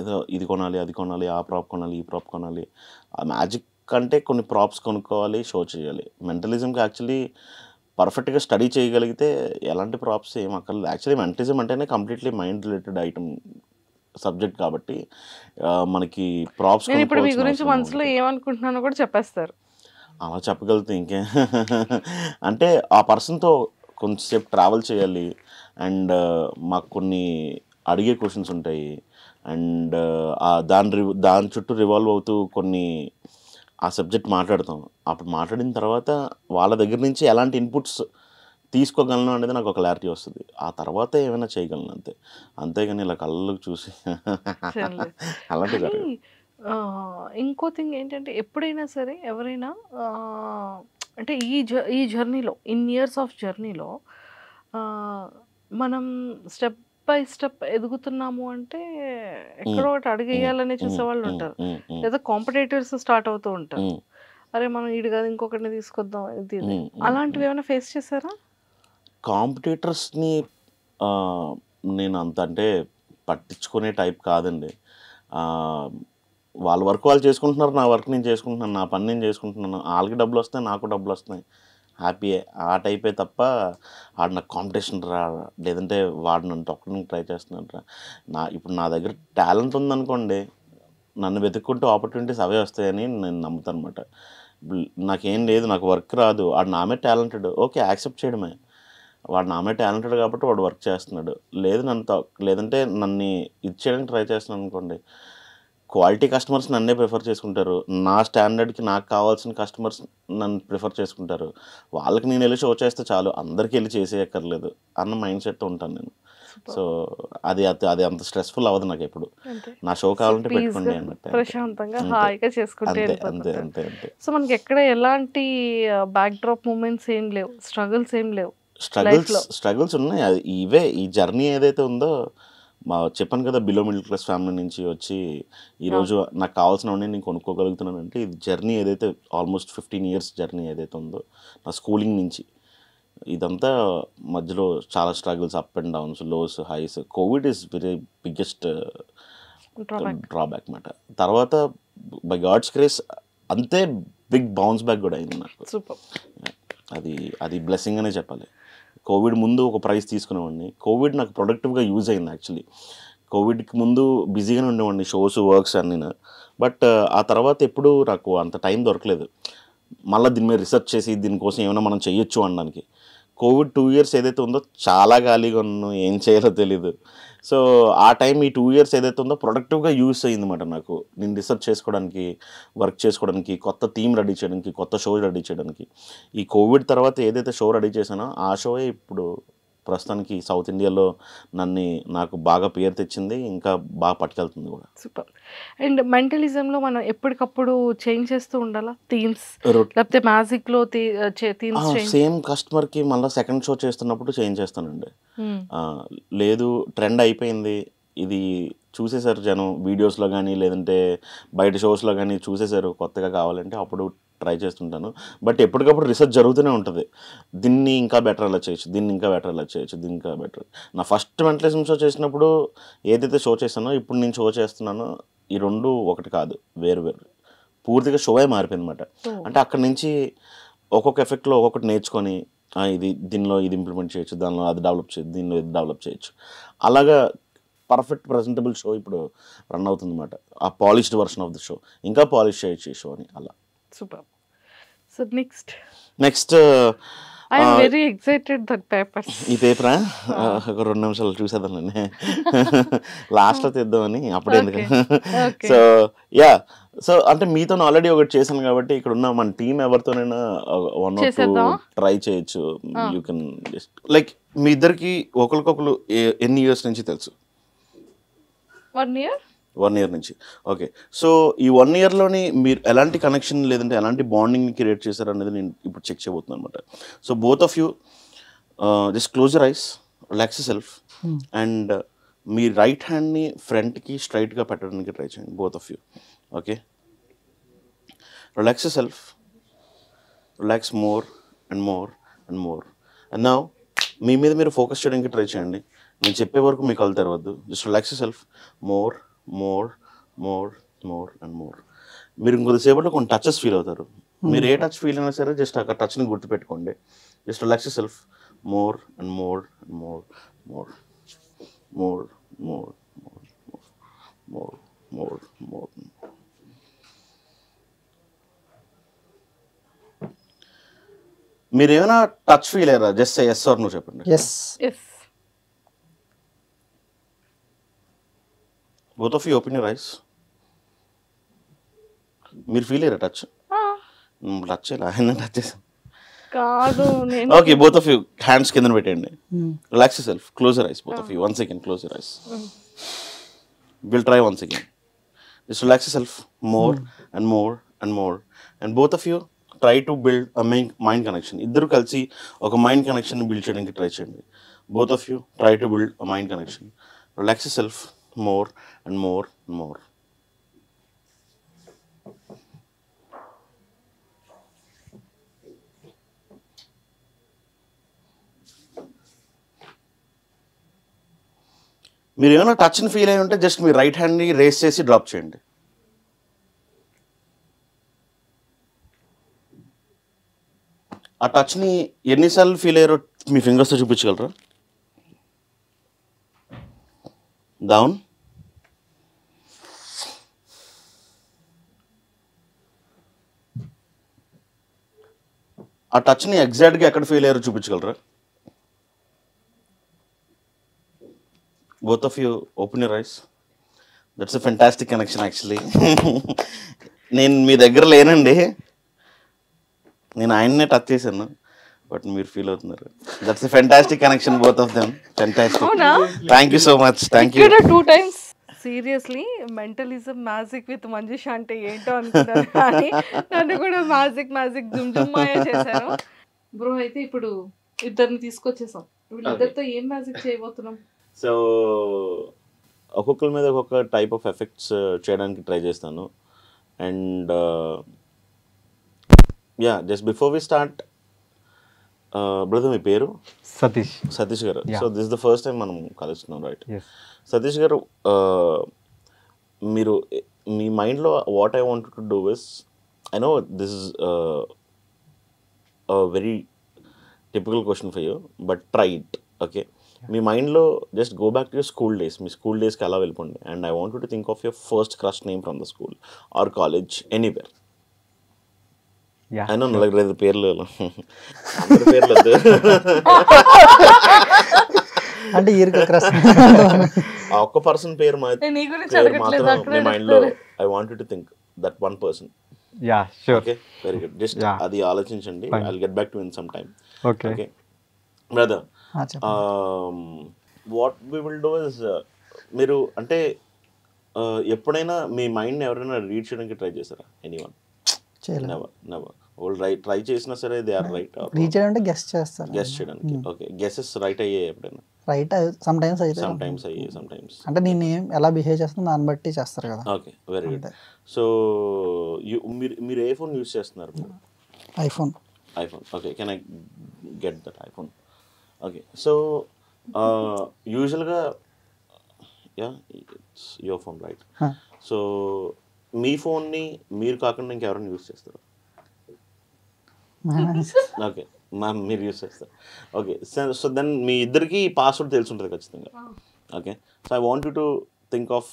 ఏదో ఇది కొనాలి, అది కొనాలి, ఆ ప్రాప్ కొనాలి, ఈ ప్రాప్ కొనాలి. ఆ మ్యాజిక్ కంటే కొన్ని ప్రాప్స్ కొనుక్కోవాలి, షో చేయాలి. మెంటలిజంకి యాక్చువల్లీ పర్ఫెక్ట్గా స్టడీ చేయగలిగితే ఎలాంటి ప్రాప్స్ ఏం అక్కర్లేదు. యాక్చువల్లీ మెంటలిజం అంటేనే completely mind related item subject కాబట్టి మనకి ప్రాప్స్. నేను ఇప్పుడు మీ గురించి మనసులో ఏమనుకుంటున్నానో కూడా చెప్పేస్తారు. అలా చెప్పగలిగితే ఇంకే అంటే ఆ పర్సన్తో కొంచెంసేపు ట్రావెల్ చేయాలి అండ్ మాకు కొన్ని అడిగే క్వశ్చన్స్ ఉంటాయి అండ్ దాని చుట్టూ రివాల్వ్ అవుతూ కొన్ని ఆ సబ్జెక్ట్ మాట్లాడతాం. అప్పుడు మాట్లాడిన తర్వాత వాళ్ళ దగ్గర నుంచి ఎలాంటి ఇన్పుట్స్ తీసుకోగలను అనేది నాకు ఒక క్లారిటీ వస్తుంది. ఆ తర్వాత ఏమైనా చేయగలను అంతే, అంతేగాని ఇలా కళ్ళకు చూసి అలాంటివి జరగదు. ఇంకో థింగ్ ఏంటంటే ఎప్పుడైనా సరే ఎవరైనా అంటే ఈ జర్నీలో ఇన్ ఇయర్స్ ఆఫ్ జర్నీలో మనం స్టెప్ బై స్టెప్ ఎదుగుతున్నాము అంటే ఎక్కడో ఒకటి అడుగేయాలని చూసేవాళ్ళు ఉంటారు, లేదా కాంపిటేటర్స్ స్టార్ట్ అవుతూ ఉంటారు. అరే మనం ఈడు కాదు ఇంకొకటిని తీసుకొద్దాం, ఇది అలాంటివి ఏమైనా ఫేస్ చేశారా? కాంపిటేటర్స్ని నేను అంత అంటే పట్టించుకునే టైప్ కాదండి. వాళ్ళ వర్క్ వాళ్ళు చేసుకుంటున్నారు, నా వర్క్ నేను చేసుకుంటున్నాను, నా పని నేను చేసుకుంటున్నాను. వాళ్ళకి డబ్బులు వస్తాయి, నాకు డబ్బులు వస్తున్నాయి, హ్యాపీయే. ఆ టైపే తప్ప వాడు నాకు కాంపిటీషన్ రా, లేదంటే వాడు నన్ను తొక్కడానికి ట్రై చేస్తున్నాడు రా. ఇప్పుడు నా దగ్గర టాలెంట్ ఉందనుకోండి, నన్ను వెతుక్కుంటూ ఆపర్చునిటీస్ అవే వస్తాయని నేను నమ్ముతాను అనమాట. నాకేం లేదు, నాకు వర్క్ రాదు, వాడు నామే టాలెంటెడ్, ఓకే యాక్సెప్ట్ చేయడమే. వాడు నామే టాలెంటెడ్ కాబట్టి వాడు వర్క్ చేస్తున్నాడు. లేదంటే నన్ను ఇది చేయడానికి ట్రై చేస్తున్నాను అనుకోండి, క్వాలిటీ కస్టమర్స్ నన్నే ప్రిఫర్ చేసుకుంటారు, నా స్టాండర్డ్కి నాకు కావాల్సిన కస్టమర్స్ నన్ను ప్రిఫర్ చేసుకుంటారు. వాళ్ళకి నేను వెళ్ళి షో చేస్తే చాలు, అందరికీ వెళ్ళి చేసేయక్కర్లేదు అన్న మైండ్ సెట్తో ఉంటాను నేను. సో అది అంత స్ట్రెస్ఫుల్ అవ్వదు నాకు ఎప్పుడు. నా షో కావాలంటే పెట్టుకోండి అన్నట్టు ప్రశాంతంగా హాయిగా చేసుకుంటే అంతే అంతే అంతే. సో మనకి ఎక్కడ ఎలాంటి బ్యాక్ డ్రాప్ మూమెంట్స్ ఏం లేవు, స్ట్రగుల్స్ ఏం లేవు. స్ట్రగుల్స్ ఉన్నాయి, అది ఇవే ఈ జర్నీ ఏదైతే ఉందో. చెప్పాను కదా, బిలో మిడిల్ క్లాస్ ఫ్యామిలీ నుంచి వచ్చి ఈరోజు నాకు కావాల్సినవన్నీ నేను కొనుక్కోగలుగుతున్నాను అంటే ఇది జర్నీ ఏదైతే ఆల్మోస్ట్ 15 years జర్నీ ఏదైతే ఉందో నా స్కూలింగ్ నుంచి. ఇదంతా మధ్యలో చాలా struggles, up and downs, lows, highs. Covid is very biggest drawback అన్నమాట. తర్వాత బై గాడ్స్ గ్రేస్ అంతే బిగ్ బౌన్స్ బ్యాక్ కూడా అయింది నాకు. అది బ్లెస్సింగ్ అనే చెప్పాలి. కోవిడ్ ముందు ఒక ప్రైస్ తీసుకునేవాడిని, కోవిడ్ నాకు ప్రొడక్టివ్గా యూజ్ అయింది. యాక్చువల్లీ కోవిడ్కి ముందు బిజీగానే ఉండేవాడిని, షోస్, వర్క్స్ అన్నీ. బట్ ఆ తర్వాత ఎప్పుడు నాకు అంత టైం దొరకలేదు మళ్ళీ దీని మీద రీసెర్చ్ చేసి దీనికోసం ఏమైనా మనం చేయొచ్చు అనడానికి. కోవిడ్ 2 years ఏదైతే ఉందో చాలా ఖాళీగా ఉన్నాను, ఏం చేయాలో తెలీదు. సో ఆ టైం ఈ 2 years ఏదైతే ఉందో ప్రొడక్టివ్గా యూస్ అయ్యింది అన్నమాట నాకు. నేను రీసెర్చ్ చేసుకోవడానికి, వర్క్ చేసుకోవడానికి, కొత్త థీమ్ రెడీ చేయడానికి, కొత్త షో రెడీ చేయడానికి. ఈ కోవిడ్ తర్వాత ఏదైతే షో రెడీ చేశానో ఆ షోయే ఇప్పుడు ప్రస్తుతానికి సౌత్ ఇండియాలో నాకు బాగా పేరు తెచ్చింది, ఇంకా బాగా పట్టుకెళ్తుంది కూడా. సూపర్. అండ్ మెంటలిజంలో మనం ఎప్పటికప్పుడు చేంజ్ చేస్తూ ఉండాలా థీమ్స్, లేకపోతే మ్యాజిక్లో థీమ్స్? సేమ్ కస్టమర్కి మళ్ళీ సెకండ్ షో చేస్తున్నప్పుడు చేంజ్ చేస్తానండి. లేదు ట్రెండ్ అయిపోయింది, ఇది చూసేసారు జనం వీడియోస్లో కానీ లేదంటే బయట షోస్లో కానీ చూసేసారు, కొత్తగా కావాలంటే అప్పుడు ట్రై చేస్తుంటాను. బట్ ఎప్పటికప్పుడు రీసెర్చ్ జరుగుతూనే ఉంటుంది, దీన్ని ఇంకా బెటర్ ఎలా చేయొచ్చు, దీన్ని ఇంకా బెటర్ ఎలా చేయొచ్చు, దీన్ని ఇంకా బెటర్. నా ఫస్ట్ మెంటలిజం షో చేసినప్పుడు ఏదైతే షో చేస్తానో ఇప్పుడు నేను షో చేస్తున్నానో ఈ రెండు ఒకటి కాదు, వేరు వేరు. పూర్తిగా షోయే మారిపోయింది అనమాట. అంటే అక్కడి నుంచి ఒక్కొక్క ఎఫెక్ట్లో ఒక్కొక్కటి నేర్చుకొని దీనిలో ఇది ఇంప్లిమెంట్ చేయొచ్చు, దానిలో అది డెవలప్ చేయొచ్చు, దీనిలో ఇది డెవలప్ చేయొచ్చు. అలాగా పర్ఫెక్ట్ ప్రజెంటబుల్ షో ఇప్పుడు రన్ అవుతుంది అనమాట. ఆ polished version of the show, ఇంకా పాలిష్ చేయొచ్చు ఈ షోని అలా. Super. So next I am very excited that papers. ఈ పేపరా ఒక 2 నిమిషాలు చూసేదాన్ని లాస్ట్లో తీద్దామని, అప్పుడే ఎందుకు. సో యా, సో అంటే మీతో ఆల్రెడీ ఒకటి చేశాను కాబట్టి ఇక్కడ ఉన్న మన టీం ఎవరితోనైనా 1 or 2 ట్రై చేయొచ్చు. యూ కెన్ జస్ట్ లైక్ మీ ఇద్దరికి ఒకరికొకరు ఎన్ని ఇయర్స్ నుంచి తెలుసు? 1 year. 1 year నుంచి. ఓకే. సో ఈ 1 yearలోని మీరు ఎలాంటి కనెక్షన్ లేదంటే ఎలాంటి బాండింగ్ని క్రియేట్ చేశారు అనేది నేను ఇప్పుడు చెక్ చేయబోతున్నాను అనమాట. So both of you just close your eyes, relax self and మీ రైట్ హ్యాండ్ని ఫ్రంట్కి స్ట్రైట్గా పెట్టడానికి ట్రై చేయండి both of you. Okay, relax self, relax more and more and more. And now మీ మీద మీరు ఫోకస్ చేయడానికి ట్రై చేయండి. నేను చెప్పే వరకు మీకు కళ్ళు తెరవద్దు. Just relax self, more more more more and more. మీరు ఇంకొద్దిసేపట్లో కొన్ని టచెస్ ఫీల్ అవుతారు. మీరు ఏ టచ్ ఫీల్ అయినా సరే జస్ట్ అక్కడ టచ్ని గుర్తుపెట్టుకోండి. Just relax self, more and more and more more more more more more more. మీరు ఏమైనా టచ్ ఫీల్ అయ్యారా? జస్ట్ ఎస్ ఆర్ నో చెప్పండి. Yes. Both of you open your ice. మీరు ఫీల్ అయ్యారా టచ్? టచ్ చేయాలి, ఆయన టచ్ చేసాను కాదు నేను. Okay, both of you hands కింద పెట్టండి. Relax self, close your eyes both of you. 1 second, close your eyes. Will try 1 second. Just relax self, more and more and more. And both of you try to build a mind connection. ఇద్దరు కలిసి ఒక mind connection build చేయడానికి try చేయండి. Both of you try to build a mind connection. Relax self, more and more and more. మీరు ఏమైనా టచ్ని feel అయి ఉంటే just మీ right హ్యాండ్ని రేస్ చేసి డ్రాప్ చేయండి. ఆ టచ్ని ఎన్నిసార్లు ఫీల్ అయ్యారో మీ ఫింగర్స్తో చూపించగలరా? డౌన్, ఆ టచ్ని ఎగ్జాక్ట్గా ఎక్కడ ఫీల్ అయ్యారో చూపించగలరా? Both of you open your eyes. That's a fantastic connection actually. నేను మీ దగ్గర లేనండి, నేను ఆయన్నే టచ్ చేశాను, బట్ మీరు ఫీల్ అవుతున్నారు. That's a fantastic connection both of them. Fantastic. Thank you so much. Thank you. 2 times. Seriously mentalism magic with Manjusha అంటే ఏంటో అనుకున్నారు, కానీ నన్ను కూడా మ్యాజిక్ జుమ్ జుమ్ మాయ చేశారు. బ్రో అయితే ఇప్పుడు ఇద్దరిని తీసుకొచ్చేసాం, వీళ్ళిద్దరితో ఏం మ్యాజిక్ చేయబోతున్నాం? సో ఒక్కొక్కరి మీద ఒక్కొక్క టైప్ ఆఫ్ ఎఫెక్ట్స్ చేయడానికి ట్రై చేస్తాను. And yeah, just before we start, brother మీ పేరు? Satish garu. So this is the first time మనం కలుస్తున్నాం, రైట్? సతీష్ గారు, మీరు మీ మైండ్లో what I want to do is, I know this is very typical question for you, but try it. Okay, మీ మైండ్లో just go back to your school days. మీ school డేస్కి అలా వెళ్ళిపోండి. And I want to think of your first crush name from the school or college, anywhere. అయినా నాకు లేదు పేర్లు పేర్లు వద్దు అంటే ఆ ఒక్క పర్సన్ పేరు మాత్రం మీ మైండ్లో I want to think that one person. Okay, very good. Just అది ఆలోచించండి. I will get back to in some time. Okay brother, what we will do is, మీరు అంటే ఎప్పుడైనా మీ మైండ్ని ఎవరైనా రీడ్ చేయడానికి ట్రై చేశారా? ఎనీవన్? నెవర్. వాళ్ళు ట్రై చేసినా సరే దే ఆర్ రైట్. రీచ్ చేయడానికి గెస్ చేస్తారు. గెస్ చేయడానికి. ఓకే, గెసెస్ రైట్ అయ్యాయి ఎప్పుడైనా? రైట్ సమ్ టైమ్స్ అయితే, సమ్ టైమ్స్ అంటే నేను ఎలా బిహేవ్ చేస్తున్నా దాన్ని బట్టి చేస్తారు కదా. Okay, very good. సో మీరు ఏ ఫోన్ యూస్ చేస్తున్నారు? IPhone. Okay, can I get that iPhone? Okay, so యూజువల్గా yeah it's your phone, right? So మీ ఫోన్ని మీరు కాకుండా ఇంకెవరైనా యూస్ చేస్తారు? ఓకే, మీరు యూస్ చేస్తారు. ఓకే, సో దెన్ మీ ఇద్దరికి పాస్వర్డ్ తెలిసి ఉంటుంది ఖచ్చితంగా. Okay, so I want you to think of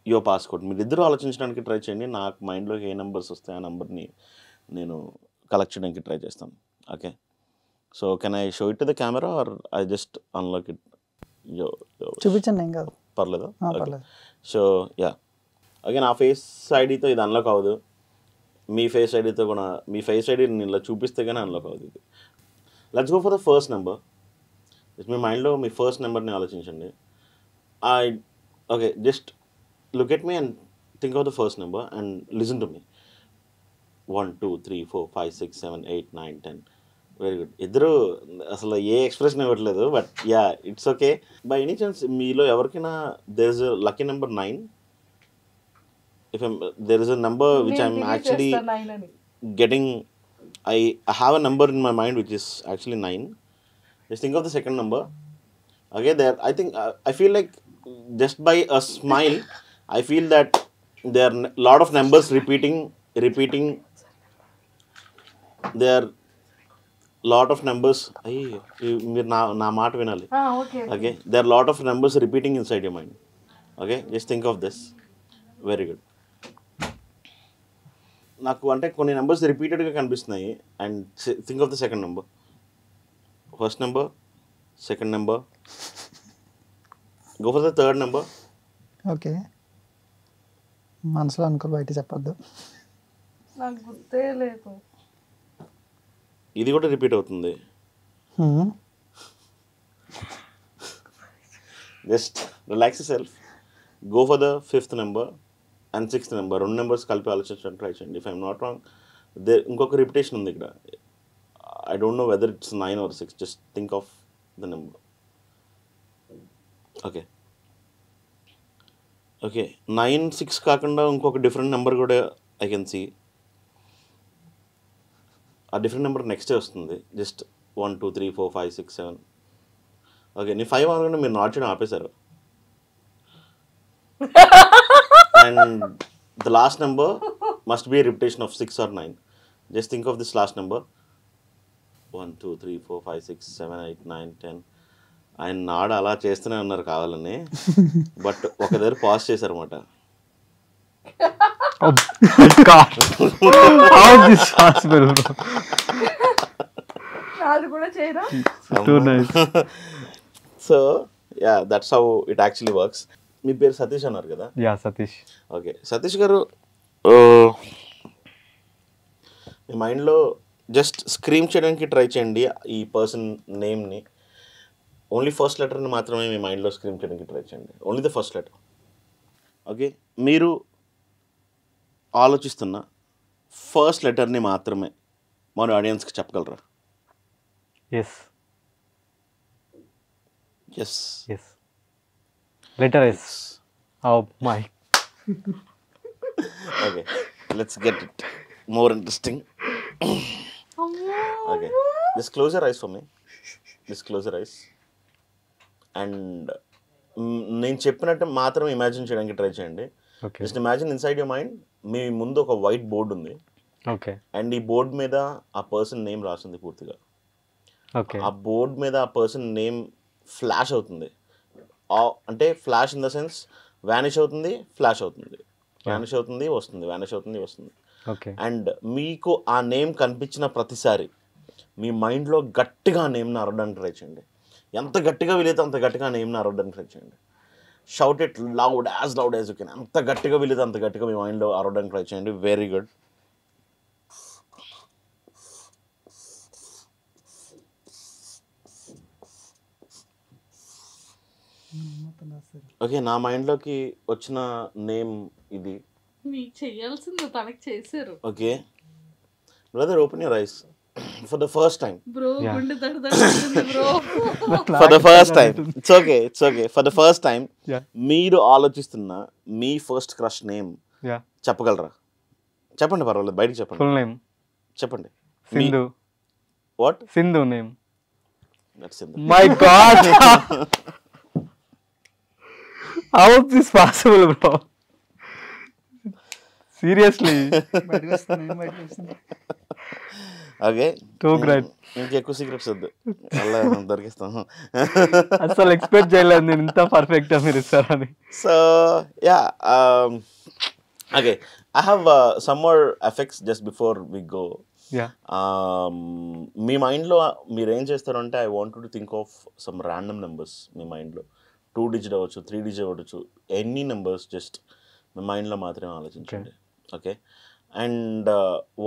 your password. మీరు ఇద్దరు ఆలోచించడానికి ట్రై చేయండి. నాకు మైండ్లోకి ఏ నెంబర్స్ వస్తాయి ఆ నెంబర్ని నేను కలెక్ట్ చేయడానికి ట్రై చేస్తాను. Okay, so can I show it to the camera or I just unlock it? చూపించండి, ఏం కాదు, పర్లేదా? పర్లేదు. సో యా, ఓకే, నా ఫేస్ ఐడితో ఇది అన్లాక్ అవ్వదు, మీ ఫేస్ ఐడితో కూడా, మీ ఫేస్ ఐడి నేను ఇలా చూపిస్తే కానీ అన్లాక్ అవ్వదు ఇది. Let's go for the first number. మీ మైండ్లో మీ ఫస్ట్ నెంబర్ని ఆలోచించండి. Okay, just look at me and think of the first number and listen to me. 1 2 3 4 5 6 7 8 9 10. Very good. ఇద్దరు అసలు ఏ ఎక్స్ప్రెషన్ ఇవ్వట్లేదు, but yeah it's okay. By any chance మీలో ఎవరికైనా there is lucky number 9? If there is a number which I'm actually getting, I have a number in my mind which is actually 9. Just think of the second number. Okay, there I think I feel like just by a smile, I feel that there are lot of numbers repeating. There are lot of numbers. మీరు నా మాట వినాలి. Okay, there are lot of numbers repeating inside your mind. Okay, just think of this. Very good. నాకు అంటే కొన్ని numbers రిపీటెడ్గా కనిపిస్తున్నాయి. And think of the second number. First number, second number, go for the third number. Okay, మనసులో అనుకో, బయట చెప్పద్దు. నాకు గుర్తే లేదు. ఇది కూడా రిపీట్ అవుతుంది. Just relax self. Go for the fifth number and sixth number. 2 numbers కలిపి ఆలోచించడానికి ట్రై చేయండి. ఇఫ్ ఐఎమ్ నాట్ రాంగ్, ఇంకొక రిపిటేషన్ ఉంది ఇక్కడ. I don't know whether it's 9 or 6. Just think of the number. Okay okay, 9 6 కాకుండా ఇంకొక different number కూడా I can see. ఆ డిఫరెంట్ నెంబర్ నెక్స్టే వస్తుంది. జస్ట్ 1 2 3 4 5 6 7. ఓకే, నీ 5 అనుకుంటే మీరు నాట్ చేయడం ఆపేశారు. And the last number must be a repetition of 6 or 9. Just think of this last number. 1 2 3 4 5 6 7 8 9 10. ఆయన నాడు అలా చేస్తూనే ఉన్నారు కావాలని, బట్ ఒక దగ్గర పాజ్ చేశారు అనమాట. So yeah, that's how it actually works. మీ పేరు సతీష్ అన్నారు కదా? యా, సతీష్. ఓకే, సతీష్ గారు, మీ మైండ్లో జస్ట్ స్క్రీమ్ చేయడానికి ట్రై చేయండి ఈ పర్సన్ నేమ్ని. ఓన్లీ ఫస్ట్ లెటర్ని మాత్రమే మీ మైండ్లో స్క్రీమ్ చేయడానికి ట్రై చేయండి. Only the first letter. Okay, మీరు ఆలోచిస్తున్న ఫస్ట్ లెటర్ని మాత్రమే మన ఆడియన్స్కి చెప్పగలరా? S. S S. Letter S. Oh my. Okay, let's get it more interesting. Okay, just close your eyes for me. Just close your eyes. And నేను చెప్పినట్టు మాత్రం ఇమాజిన్ చేయడానికి ట్రై చేయండి. Okay. Just imagine inside your mind మీ ముందు ఒక white board ఉంది. Okay. And ఈ బోర్డ్ మీద ఆ పర్సన్ నేమ్ రాసింది పూర్తిగా. Okay. ఆ బోర్డ్ మీద ఆ పర్సన్ నేమ్ ఫ్లాష్ అవుతుంది. అంటే flash in the sense vanish అవుతుంది, ఫ్లాష్ అవుతుంది, వ్యానిష్ అవుతుంది, వస్తుంది, వ్యానిష్ అవుతుంది, వస్తుంది. Okay. అండ్ మీకు ఆ నేమ్ కనిపించిన ప్రతిసారి మీ మైండ్లో గట్టిగా ఆ నేమ్ని అరవడానికి ట్రై చేయండి. ఎంత గట్టిగా వీలైతే అంత గట్టిగా ఆ నేమ్ని అరవడానికి ట్రై చేయండి. Shout it loud as you can. ఎంత గట్టిగా వీలైతే అంత గట్టిగా మీ మైండ్లో అరవడానికి ట్రై చేయండి. Very good. ఓకే, నా మైండ్లోకి వచ్చిన నేమ్ ఇది. మీకు చేయాల్సింది తనకి చేశారు. Okay brother, open your eyes for the first time. Bro గుండె దడదడుతుంది bro. For the first time. It's okay. For the first time మీరు ఆలోచిస్తున్న మీ ఫస్ట్ క్రష్ నేమ్ చెప్పగలరా? చెప్పండి, పర్వాలేదు, బయటికి చెప్పండి. ఫుల్ నేమ్ చెప్పండి. Sindhu. What? Sindhu name. That's it. My God. How is this possible, bro? Seriously. Okay, Too great. ఇంకెక్కువ secrets వద్దు, అలా దొరికిస్తాం. అసలు ఎక్స్పెక్ట్ చేయలేదు నేను ఇంత పర్ఫెక్ట్ గా మీరు ఇస్తారని. So yeah, okay, I have some more effects just before we go. Yeah. మీ మైండ్లో మీరు ఏం చేస్తారంటే, I want to think of some random numbers మీ మైండ్లో. 2 digit అవ్వచ్చు, 3 digit అవ్వచ్చు, ఎనీ నెంబర్స్ జస్ట్ మీ మైండ్లో మాత్రమే ఆలోచించండి. Okay. And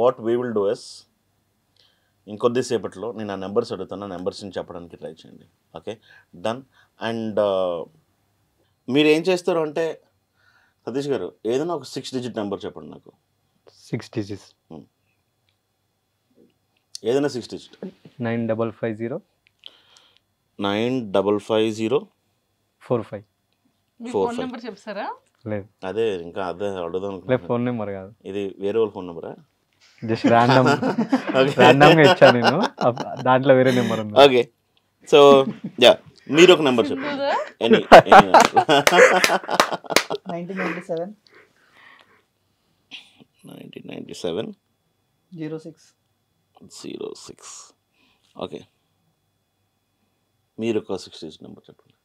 what we will do is, ఇంకొద్దిసేపట్లో నేను ఆ నెంబర్స్ అడుగుతాను, ఆ నెంబర్స్ని చెప్పడానికి ట్రై చేయండి. Okay, done. అండ్ మీరు ఏం చేస్తారు అంటే, సతీష్ గారు ఏదైనా ఒక 6 digit నెంబర్ చెప్పండి నాకు. 6 digits. ఏదైనా 6 digit. 9550 9550 45. మీ 45. ఫోన్ నెంబర్ చెప్తారా? లేదు, అదే ఇంకా అదే అడుగుదాం లేదు, అనుకుంటున్నాను. ఫోన్ నెంబర్ కాదు, ఇది వేరే వాళ్ళ ఫోన్ నెంబరా? జస్ట్ ర్యాండమ్గా ఇచ్చాను నేను. దాంట్లో వేరే నెంబర్ ఉంది. ఓకే, సో యా, మీరు ఒక నెంబర్ చెప్పండి. ఎనీ 1997 1997 06 06. ఓకే, మీరు ఒక 6 digit నెంబర్ చెప్పండి.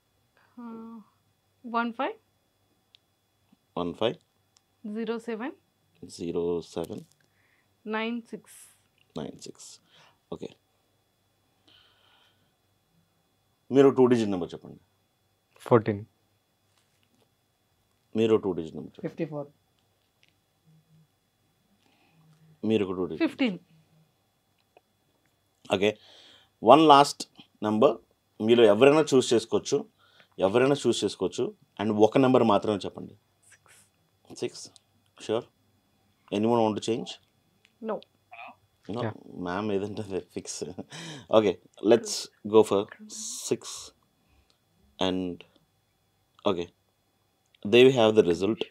15 15 07 07 96. 96. ఓకే, మీరు 2 digit నెంబర్ చెప్పండి. 14. మీరు 2 digit నెంబర్ చెప్పండి. 54 మీరు ఒక 2 digit. 15. Okay, one last number. మీరు ఎవరైనా చూస్ చేసుకోవచ్చు, అండ్ ఒక నెంబర్ మాత్రమే చెప్పండి. 6. Sure? Anyone want to change? No. No, Yeah. Ma'am ఏదంటే ఫిక్స్. Okay, let's go for 6. And okay, there we have the result.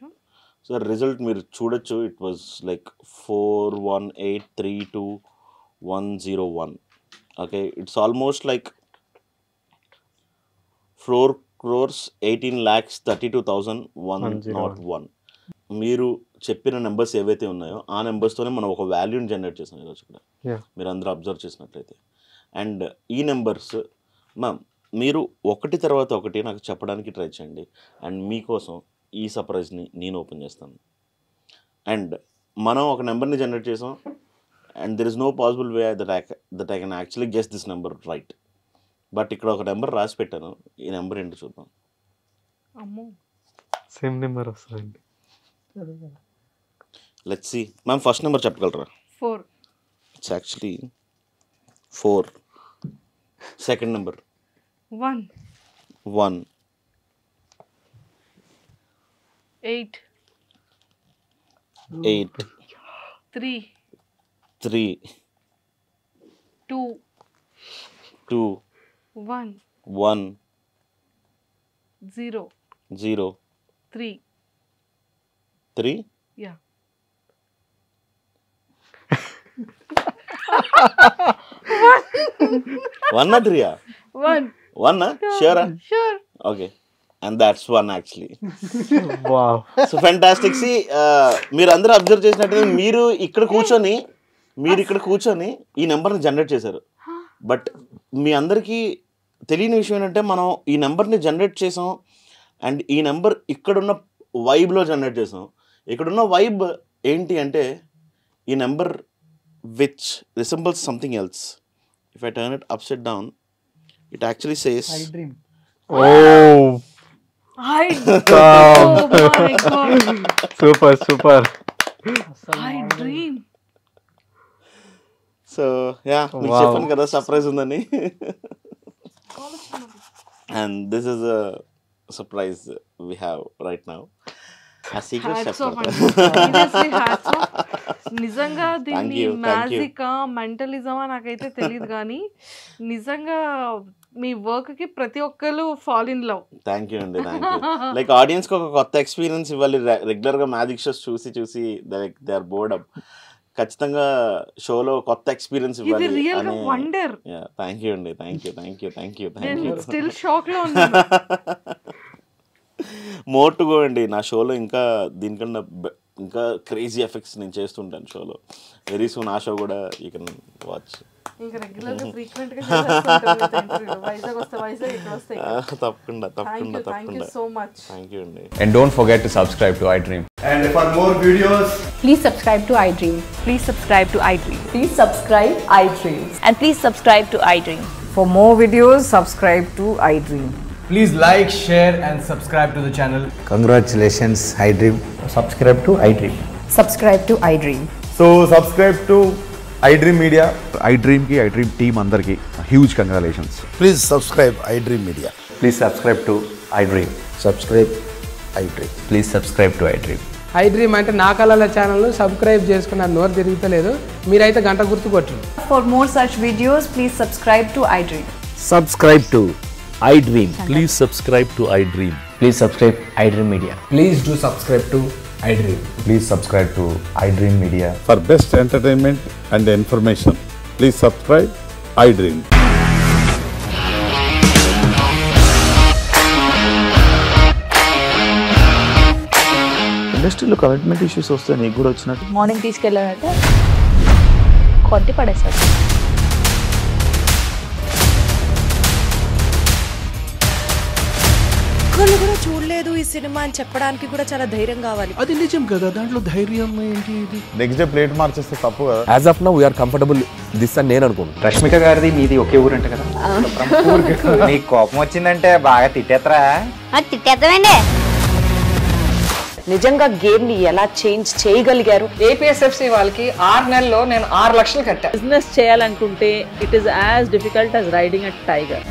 So result మీరు చూడొచ్చు. It was like 41832101. Okay, it's almost like 4,18,32,101. మీరు చెప్పిన numbers ఏవైతే ఉన్నాయో ఆ నెంబర్స్తోనే మనం ఒక వాల్యూని జనరేట్ చేసాం ఈరోజు కూడా. Yeah. మీరు అందరూ అబ్జర్వ్ చేసినట్లయితే. అండ్ ఈ నెంబర్స్ మ్యామ్ మీరు ఒకటి తర్వాత ఒకటి నాకు చెప్పడానికి ట్రై చేయండి. అండ్ మీకోసం ఈ సర్ప్రైజ్ని నేను ఓపెన్ చేస్తాను. అండ్ మనం ఒక నెంబర్ని జనరేట్ చేసాం, and there is no possible way that I can actually guess this number right. But ఇక్కడ ఒక నెంబర్ రాసి పెట్టాను. ఈ నెంబర్ ఏంటో చూద్దాం. అమ్మో, సేమ్ నెంబర్ వస్తుందండి. Let's see. Ma'am first number చెప్పగలరా? 4. It's actually 4. Second number 1. 1. 8. 8. 3. 3. 2. 2. 1. 1. 0. 0. 3. 3. Yeah. One or 3? 1. 1? Sure? Sure. Okay. And that's 1 actually. Wow. So fantastic. See మీరు అందరూ అబ్జర్వ్ చేసినట్టు మీరు ఇక్కడ కూర్చొని ఈ నెంబర్ని జనరేట్ చేశారు. బట్ మీ అందరికీ తెలియని విషయం ఏంటంటే మనం ఈ నెంబర్ని జనరేట్ చేసాం, అండ్ ఈ నెంబర్ ఇక్కడున్న వైబ్లో జనరేట్ చేసాం. ఇక్కడున్న వైబ్ ఏంటి అంటే ఈ number which resembles something else. If I turn it upside down, it actually says I dream. Oh I. Oh my God. Super super. I dream. సో యా, మీకు Wow. చెప్పాను కదా సర్ప్రైజ్ ఉందని. And this is a surprise we have right now. ఆ secret Hats off చెప్పండి. అండి. Seriously, hats off. నిజంగా Thank దీన్ని you. మ్యాజికా మెంటలిజమా నాకైతే తెలియదు, కానీ నిజంగా మీ వర్క్ కి ప్రతి ఒక్కరు fall in love. Thank you అండి, థ్యాంక్ యూ. లైక్ ఆడియన్స్కి ఒక కొత్త ఎక్స్పీరియన్స్ ఇవ్వాలి. రెగ్యులర్గా మ్యాజిక్ షోస్ చూసి దే ఆర్ బోర్డ్ అప్. ఖచ్చితంగా షోలో కొత్త ఎక్స్పీరియన్స్ ఇది ఇవ్వాలి రియల్ గా అని. వండర్. థ్యాంక్ యూ అండి, థ్యాంక్ యూ. నేను స్టిల్ షాక్ లో ఉన్నాను. మోర్ టు గో అండి. నా షోలో ఇంకా దీనికన్నా ఇంకా క్రేజీ ఎఫెక్ట్స్ నేను చేస్తుంటాను షోలో. వెరీ సూన్ ఆ షో కూడా యూ కెన్ వాచ్. ఇంకా రెగ్యులర్ గా ఫ్రీక్వెంట్ గా చేస్తుంటాను ఇంటర్వ్యూ. వైజాగ్ వస్తే వైజాగ్, ఇక్కడ వస్తే ఇక్కడ. తప్పకుండా thank you so much. Thank you అండి. And don't forget to subscribe to iDream. And for more videos, Please subscribe to iDream. Please subscribe to iDream. Please subscribe iDream. And please subscribe to iDream. For more videos, subscribe to iDream. Please like, share, and subscribe to the channel. Congratulations, iDream. Subscribe to iDream. Subscribe to iDream. So subscribe to iDream Media. iDream ki iDream team andarki huge congratulations. Please subscribe iDream Media. Please subscribe to iDream. Subscribe iDream. Please subscribe to iDream. iDream అంటే నా కళల channel subscribe చేసుకున్న నోరు తిరుగుతలేదు మీరైతే గంట గుర్తు కొట్టండి. For more such videos, please subscribe to iDream. Subscribe to iDream. Please subscribe to iDream. Please subscribe iDream Media. Please do subscribe to iDream. Please subscribe to iDream Media. For best entertainment and information, please subscribe iDream. ఇండస్ట్రీలో commitment issues వస్తే నీకు కూడా వచ్చినట్టు morning తీసుకెళ్ళాలంటే కొట్టి పడేసాడు. ఒక్కళ్ళు కూడా చూడలేదు ఈ సినిమా అని చెప్పడానికి కూడా చాలా ధైర్యం కావాలి. అది నిజం కదా, దాంట్లో ధైర్యం ఏంటి? ఇది నెక్స్ట్ డే ప్లేట్ మార్చేస్తే తప్పు కదా. As of now, we are comfortable this అని నేను అనుకుంటున్నాను. రష్మిక గారిది మీది ఒకే ఊరు అంట కదా. నీకు కోపం వచ్చిందంటే బాగా తిట్టేత్తరా? తిట్టేద్దామండి. నిజంగా గేమ్ ని ఎలా చేంజ్ చేయగలిగారు? ఏపీఎస్ఎఫ్సి వాళ్ళకి 6 నెలల్లో నేను 6 లక్షలు కట్టా. బిజినెస్ చేయాలనుకుంటే it is as difficult as riding a tiger.